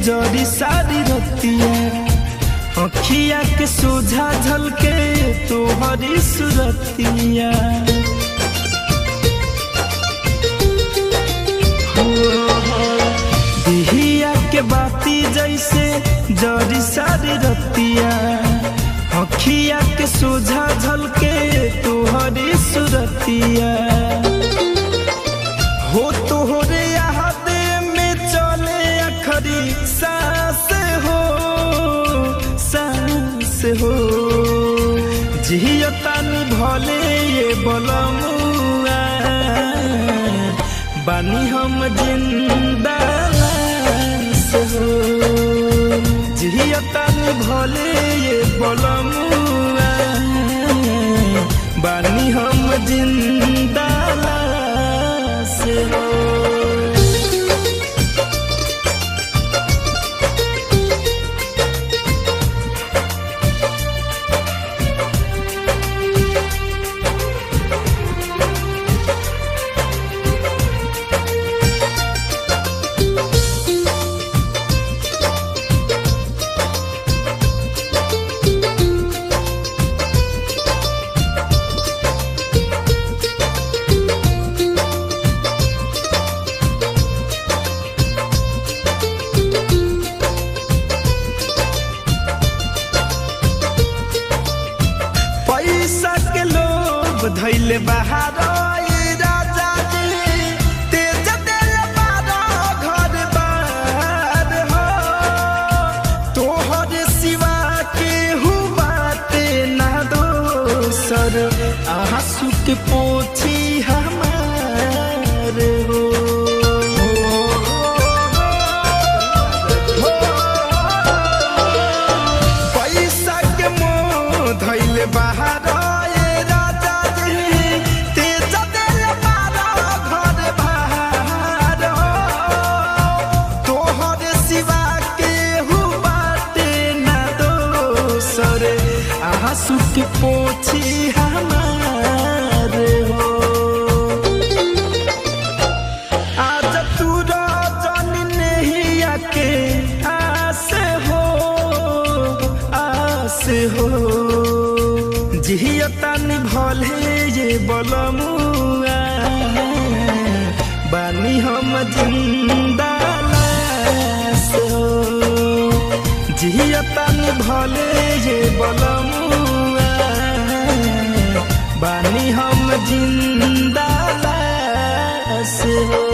जरी सारी रतिया अखिया के सोझा झलके तोहरी सुरतिया दिहिया के बाती जैसे जरी सारी रतिया अखिया के सोझा झलके तोहरी सुरतिया हो तोहरे याद में चले अखरी सांस हो जियो तानी भले ये बलमुआ बानी हम जिंदा से हो जियो तानी भले ये बलमुआ बानी हम जिंदा से हो। पैसा के लोभ धैले बाहर राजा जी तेज दिल बारा घर बार हो तोहर सिवा के बाते ना दोसर आंसू के पोछी हमार हो पैसा के मोह धैले बाहर आंसू के पोछी हमार हो आज तू रजन नहीं आके आस हो जियो तानी भले ये बलमुआ बानी हम जिंदा लाश हो जियो तानी भले ये बलमुआ बानी हम जिंदा लाश हो।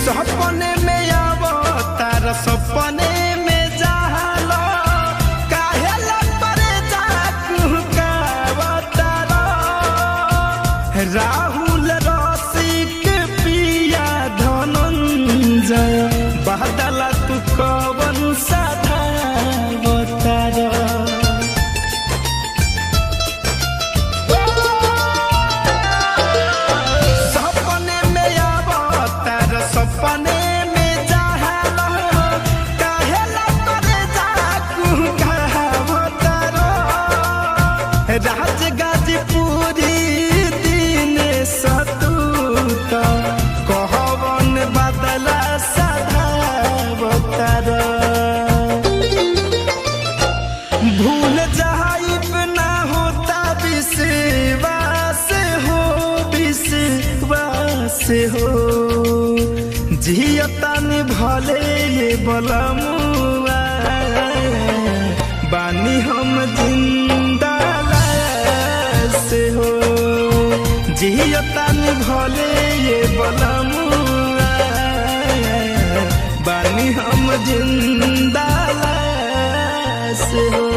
सपने में आवो तारा सपने में जालो काहे लपरे जाकू का तारा राहुल रसिक पिया धनंजय बदला तू कवन साधा तारा सपने में जहालो काहे लपरे जाकू कहवतारो राज गाजीपुरी दिन सतूत कहवन बदला सधावतारो भूल जाइब ना होता विश्वास हो जियो तानी भले ये बलमुआ बानी हम जिंदा लाश हो जियो तानी भले ये बलमुआ बानी हम जिंदा लाश हो।